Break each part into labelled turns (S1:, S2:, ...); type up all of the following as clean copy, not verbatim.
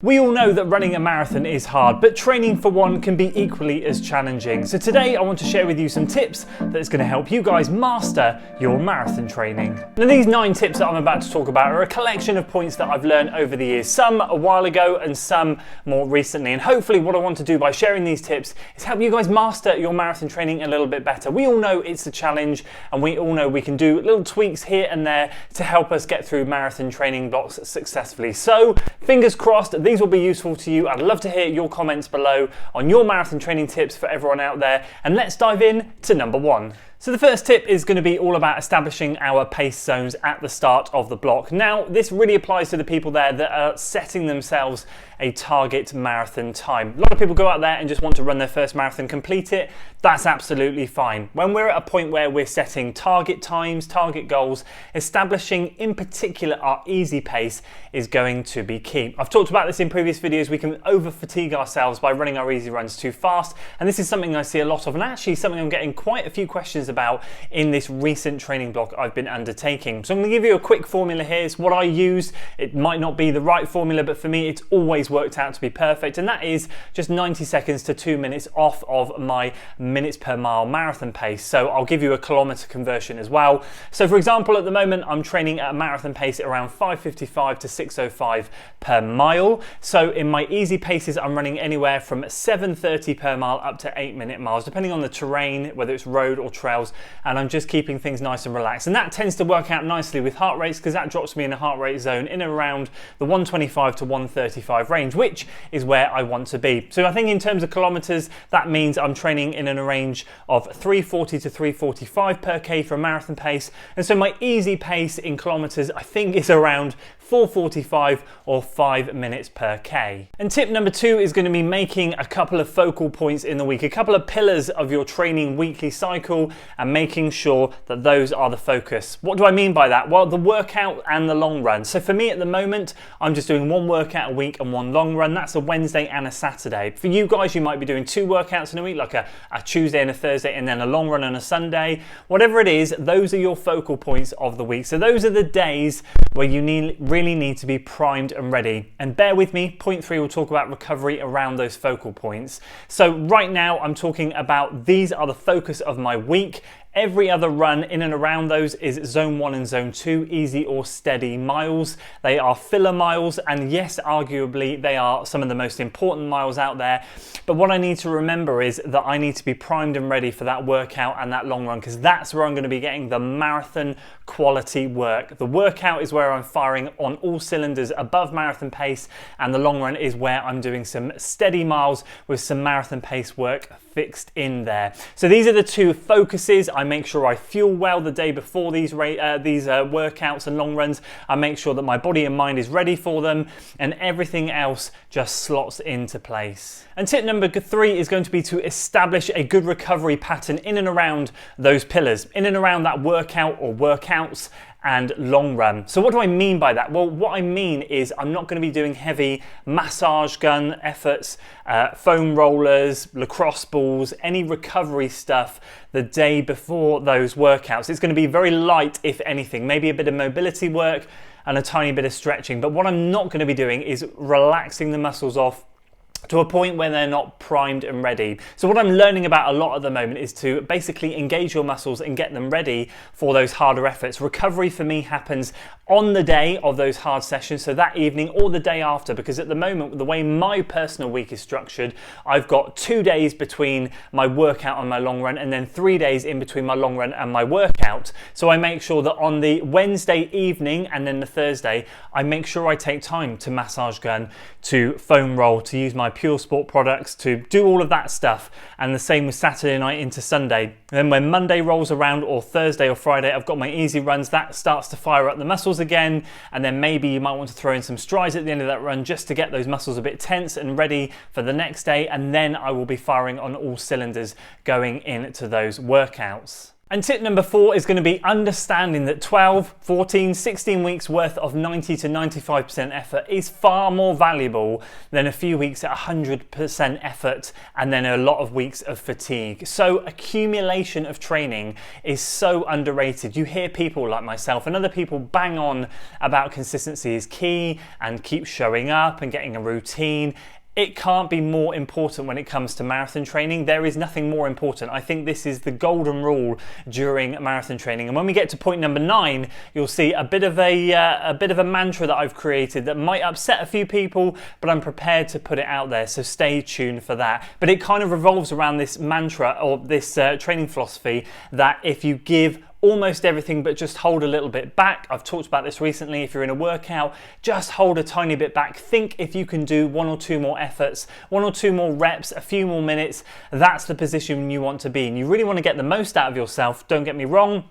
S1: We all know that running a marathon is hard, but training for one can be equally as challenging. So today I want to share with you some tips that's going to help you guys master your marathon training. Now these 9 tips that I'm about to talk about are a collection of points that I've learned over the years, some a while ago and some more recently. And hopefully what I want to do by sharing these tips is help you guys master your marathon training a little bit better. We all know it's a challenge and we all know we can do little tweaks here and there to help us get through marathon training blocks successfully. So fingers crossed, these will be useful to you. I'd love to hear your comments below on your marathon training tips for everyone out there. And let's dive in to number 1. So the first tip is going to be all about establishing our pace zones at the start of the block. Now, this really applies to the people there that are setting themselves a target marathon time. A lot of people go out there and just want to run their first marathon, complete it. That's absolutely fine. When we're at a point where we're setting target times, target goals, establishing in particular our easy pace is going to be key. I've talked about this in previous videos. We can over fatigue ourselves by running our easy runs too fast. And this is something I see a lot of, and actually something I'm getting quite a few questions about in this recent training block I've been undertaking. So I'm going to give you a quick formula here. It's what I use. It might not be the right formula, but for me it's always worked out to be perfect, and that is just 90 seconds to 2 minutes off of my minutes per mile marathon pace. So I'll give you a kilometer conversion as well. So for example, at the moment I'm training at a marathon pace at around 5:55 to 6:05 per mile. So in my easy paces I'm running anywhere from 7:30 per mile up to 8-minute miles, depending on the terrain, whether it's road or trails, and I'm just keeping things nice and relaxed. And that tends to work out nicely with heart rates, because that drops me in a heart rate zone in and around the 125 to 135 range, which is where I want to be. So I think in terms of kilometers, that means I'm training in a range of 340 to 345 per K for a marathon pace. And so my easy pace in kilometers, I think, is around 4:45 or 5 minutes per K. And tip number 2 is going to be making a couple of focal points in the week, a couple of pillars of your training weekly cycle, and making sure that those are the focus. What do I mean by that? Well, the workout and the long run. So for me at the moment, I'm just doing 1 workout a week and 1 long run. That's a Wednesday and a Saturday. For you guys, you might be doing 2 workouts in a week, like a Tuesday and a Thursday, and then a long run on a Sunday. Whatever it is, those are your focal points of the week. So those are the days where you really need to be primed and ready. And bear with me, point 3 will talk about recovery around those focal points. So right now I'm talking about these are the focus of my week. Every other run in and around those is zone 1 and zone 2, easy or steady miles. They are filler miles, and yes, arguably they are some of the most important miles out there. But what I need to remember is that I need to be primed and ready for that workout and that long run, because that's where I'm going to be getting the marathon quality work. The workout is where I'm firing on all cylinders above marathon pace, and the long run is where I'm doing some steady miles with some marathon pace work fixed in there. So these are the 2 focuses. I make sure I fuel well the day before these workouts and long runs. I make sure that my body and mind is ready for them, and everything else just slots into place. And tip number 3 is going to be to establish a good recovery pattern in and around those pillars, in and around that workout or workouts and long run. So what do I mean by that? Well, what I mean is I'm not going to be doing heavy massage gun efforts, foam rollers, lacrosse balls, any recovery stuff the day before those workouts. It's going to be very light, if anything, maybe a bit of mobility work and a tiny bit of stretching. But what I'm not going to be doing is relaxing the muscles off to a point where they're not primed and ready. So what I'm learning about a lot at the moment is to basically engage your muscles and get them ready for those harder efforts. Recovery for me happens on the day of those hard sessions, so that evening or the day after, because at the moment, the way my personal week is structured, I've got 2 days between my workout and my long run, and then 3 days in between my long run and my workout. So I make sure that on the Wednesday evening and then the Thursday, I make sure I take time to massage gun, to foam roll, to use my Pure Sport products, to do all of that stuff. And the same with Saturday night into Sunday. And then when Monday rolls around, or Thursday or Friday, I've got my easy runs. That starts to fire up the muscles again, and then maybe you might want to throw in some strides at the end of that run just to get those muscles a bit tense and ready for the next day, and then I will be firing on all cylinders going into those workouts. And tip number 4 is going to be understanding that 12, 14, 16 weeks worth of 90 to 95% effort is far more valuable than a few weeks at 100% effort and then a lot of weeks of fatigue. So accumulation of training is so underrated. You hear people like myself and other people bang on about consistency is key and keep showing up and getting a routine. It can't be more important when it comes to marathon training. There is nothing more important. I think this is the golden rule during marathon training. And when we get to point number 9, you'll see a bit of a mantra that I've created that might upset a few people, but I'm prepared to put it out there. So stay tuned for that. But it kind of revolves around this mantra or this training philosophy that if you give almost everything but just hold a little bit back. I've talked about this recently. If you're in a workout, just hold a tiny bit back. Think if you can do 1 or 2 more efforts, 1 or 2 more reps, a few more minutes, that's the position you want to be in. You really want to get the most out of yourself, don't get me wrong.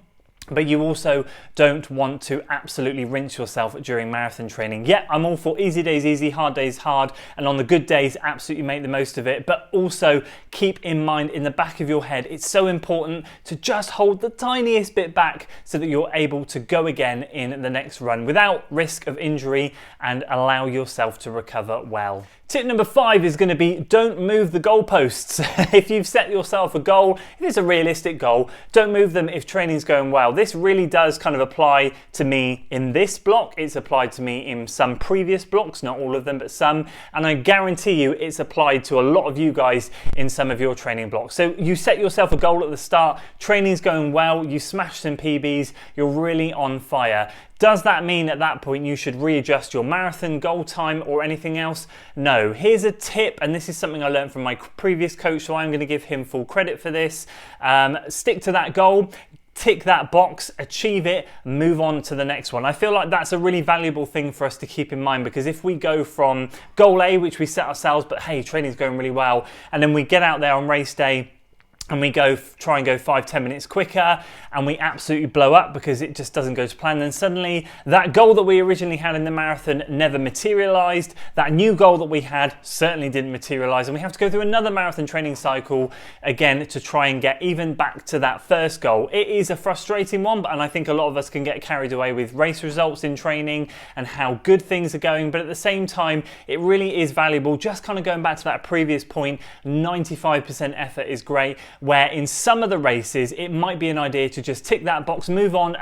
S1: But you also don't want to absolutely rinse yourself during marathon training. Yeah, I'm all for easy days easy, hard days hard, and on the good days, absolutely make the most of it. But also keep in mind in the back of your head, it's so important to just hold the tiniest bit back so that you're able to go again in the next run without risk of injury and allow yourself to recover well. Tip number 5 is going to be don't move the goalposts. If you've set yourself a goal, if it's a realistic goal, don't move them if training's going well. This really does kind of apply to me in this block. It's applied to me in some previous blocks, not all of them, but some. And I guarantee you it's applied to a lot of you guys in some of your training blocks. So you set yourself a goal at the start, training's going well, you smash some PBs, you're really on fire. Does that mean at that point you should readjust your marathon goal time or anything else? No. Here's a tip, and this is something I learned from my previous coach, so I'm going to give him full credit for this. Stick to that goal. Tick that box, achieve it, move on to the next one. I feel like that's a really valuable thing for us to keep in mind, because if we go from goal A, which we set ourselves, but hey, training's going really well, and then we get out there on race day and we try and go 5-10 minutes quicker and we absolutely blow up because it just doesn't go to plan, then suddenly that goal that we originally had in the marathon never materialized. That new goal that we had certainly didn't materialize, and we have to go through another marathon training cycle again to try and get even back to that first goal. It is a frustrating one, and I think a lot of us can get carried away with race results in training and how good things are going, but at the same time it really is valuable. Just kind of going back to that previous point, 95% effort is great, where in some of the races it might be an idea to just tick that box, move on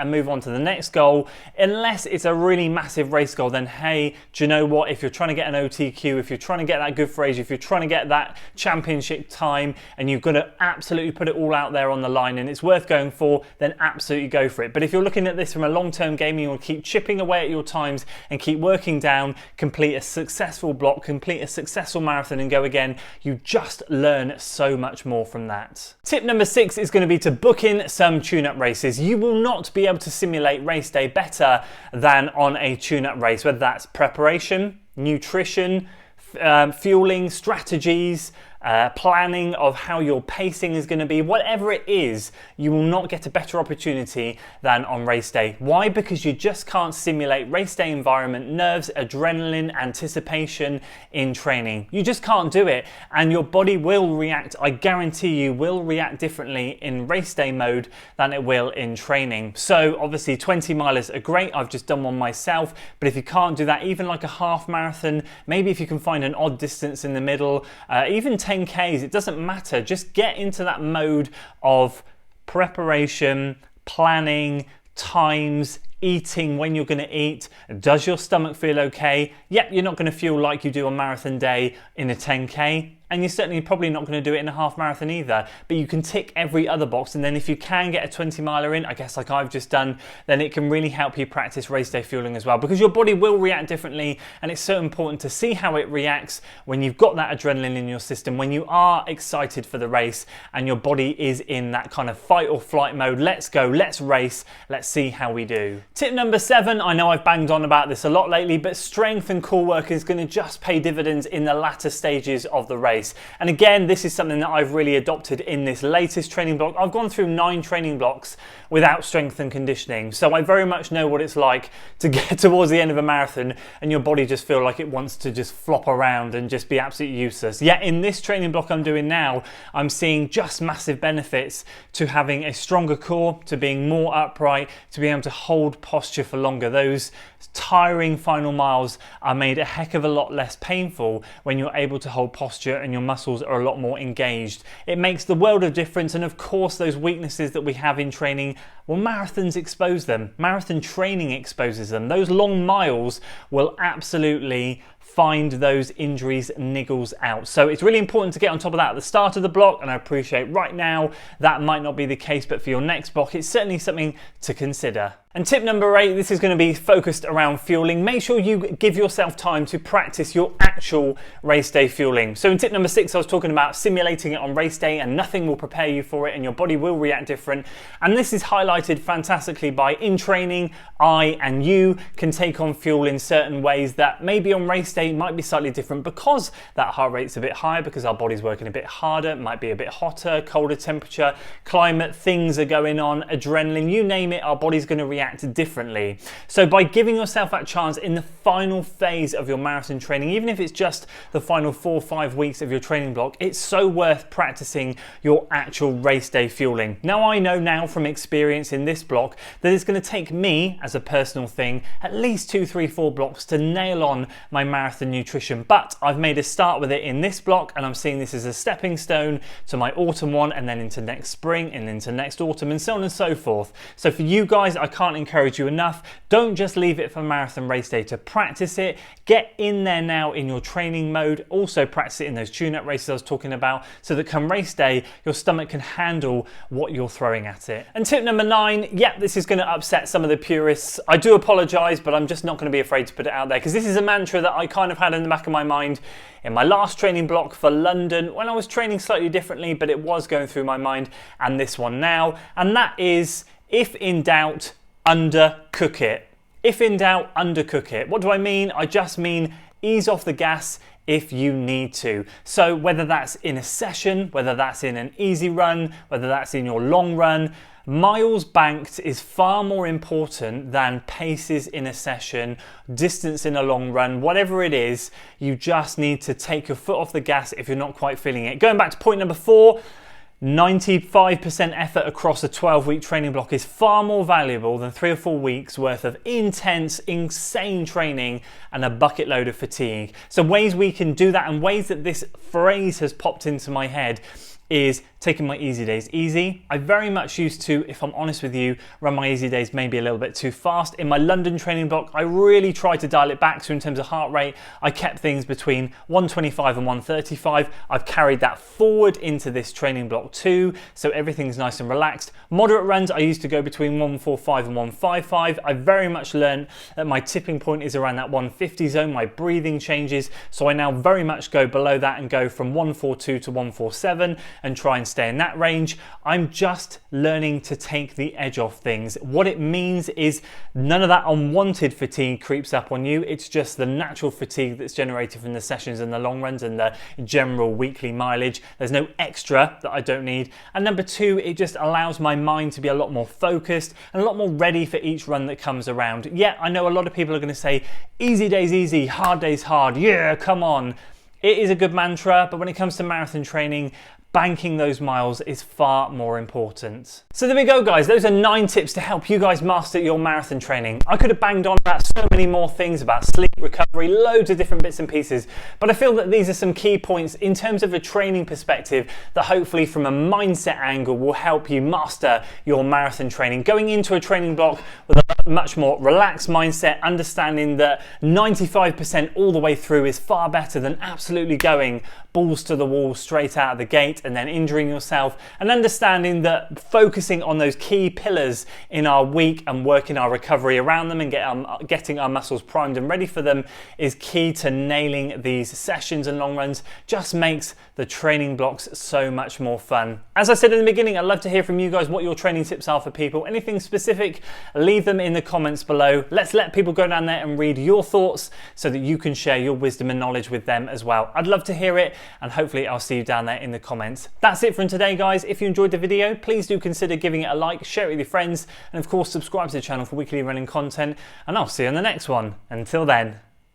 S1: to the next goal. Unless it's a really massive race goal, then hey, do you know what, if you're trying to get an OTQ, if you're trying to get that good for age, if you're trying to get that championship time and you've got to absolutely put it all out there on the line and it's worth going for, then absolutely go for it. But if you're looking at this from a long-term game, you will keep chipping away at your times and keep working down, complete a successful block, complete a successful marathon and go again, you just learn so much more from that. Tip number 6 is going to be to book in some tune-up races. You will not be able to simulate race day better than on a tune-up race, whether that's preparation, nutrition, fueling, strategies, planning of how your pacing is going to be, whatever it is, you will not get a better opportunity than on race day. Why? Because you just can't simulate race day environment, nerves, adrenaline, anticipation in training. You just can't do it, and your body will react, I guarantee you, will react differently in race day mode than it will in training. So obviously 20 milers are great, I've just done one myself, but if you can't do that, even like a half marathon, maybe if you can find an odd distance in the middle, even 10Ks, it doesn't matter. Just get into that mode of preparation, planning, times, eating when you're going to eat. Does your stomach feel okay? Yep, you're not going to feel like you do on marathon day in a 10K. And you're certainly probably not going to do it in a half marathon either, but you can tick every other box, and then if you can get a 20 miler in, I guess like I've just done, then it can really help you practice race day fueling as well, because your body will react differently, and it's so important to see how it reacts when you've got that adrenaline in your system, when you are excited for the race and your body is in that kind of fight or flight mode. Let's go, let's race, let's see how we do. Tip number 7, I know I've banged on about this a lot lately, but strength and core work is going to just pay dividends in the latter stages of the race. race. And again, this is something that I've really adopted in this latest training block. I've gone through 9 training blocks without strength and conditioning, so I very much know what it's like to get towards the end of a marathon and your body just feel like it wants to just flop around and just be absolutely useless. Yet in this training block I'm doing now, I'm seeing just massive benefits to having a stronger core, to being more upright, to being able to hold posture for longer. Those tiring final miles are made a heck of a lot less painful when you're able to hold posture and your muscles are a lot more engaged. It makes the world of difference, and of course those weaknesses that we have in training, well, marathons expose them. Marathon training exposes them. Those long miles will absolutely find those injuries, niggles out. So it's really important to get on top of that at the start of the block, and I appreciate right now that might not be the case, but for your next block it's certainly something to consider. And tip number 8, this is going to be focused around fueling. Make sure you give yourself time to practice your actual race day fueling. So in tip number 6, I was talking about simulating it on race day, and nothing will prepare you for it and your body will react different. And this is highlighted fantastically by in training, I and you can take on fuel in certain ways that maybe on race day might be slightly different because that heart rate's a bit higher, because our body's working a bit harder, it might be a bit hotter, colder temperature, climate, things are going on, adrenaline, you name it, our body's going to react differently. So by giving yourself that chance in the final phase of your marathon training, even if it's just the final 4 or 5 weeks of your training block, it's so worth practicing your actual race day fueling. Now I know now from experience in this block that it's going to take me as a personal thing at least 2, 3, 4 blocks to nail on my marathon nutrition, but I've made a start with it in this block, and I'm seeing this as a stepping stone to my autumn one, and then into next spring and into next autumn, and so on and so forth. So for you guys, I can't encourage you enough, don't just leave it for marathon race day to practice it. Get in there now in your training mode. Also practice it in those tune-up races I was talking about, so that come race day your stomach can handle what you're throwing at it. And tip number 9, yeah, this is going to upset some of the purists. I do apologize, but I'm just not going to be afraid to put it out there, because this is a mantra that I kind of had in the back of my mind in my last training block for London when I was training slightly differently, but it was going through my mind, and this one now, and that is, if in doubt, undercook it. If in doubt, undercook it. What do I mean? I just mean ease off the gas if you need to. So whether that's in a session, whether that's in an easy run, whether that's in your long run, miles banked is far more important than paces in a session, distance in a long run, whatever it is. You just need to take your foot off the gas if you're not quite feeling it. Going back to point number 4, 95% effort across a 12-week training block is far more valuable than 3 or 4 weeks worth of intense, insane training and a bucket load of fatigue. So ways we can do that, and ways that this phrase has popped into my head, is taking my easy days easy. I very much used to, if I'm honest with you, run my easy days maybe a little bit too fast. In my London training block, I really tried to dial it back. So in terms of heart rate, I kept things between 125 and 135. I've carried that forward into this training block too, so everything's nice and relaxed. Moderate runs, I used to go between 145 and 155. I very much learned that my tipping point is around that 150 zone. My breathing changes, so I now very much go below that and go from 142 to 147 and try and stay in that range. I'm just learning to take the edge off things. What it means is none of that unwanted fatigue creeps up on you. It's just the natural fatigue that's generated from the sessions and the long runs and the general weekly mileage. There's no extra that I don't need. And number 2, it just allows my mind to be a lot more focused and a lot more ready for each run that comes around. Yeah, I know a lot of people are going to say easy days easy, hard days hard. Yeah, come on. It is a good mantra, but when it comes to marathon training, banking those miles is far more important. So there we go, guys. Those are 9 tips to help you guys master your marathon training. I could have banged on about so many more things, about sleep, recovery, loads of different bits and pieces, but I feel that these are some key points in terms of a training perspective that hopefully from a mindset angle will help you master your marathon training. Going into a training block with a much more relaxed mindset, understanding that 95% all the way through is far better than absolutely going balls to the wall straight out of the gate. and then injuring yourself, and understanding that focusing on those key pillars in our week and working our recovery around them and getting our muscles primed and ready for them is key to nailing these sessions and long runs. Just makes the training blocks so much more fun. As I said in the beginning, I'd love to hear from you guys what your training tips are for people. Anything specific, leave them in the comments below. Let's let people go down there and read your thoughts so that you can share your wisdom and knowledge with them as well. I'd love to hear it, and hopefully I'll see you down there in the comments. That's it from today, guys. If you enjoyed the video, please do consider giving it a like, share it with your friends, and of course subscribe to the channel for weekly running content, and I'll see you on the next one. Until then.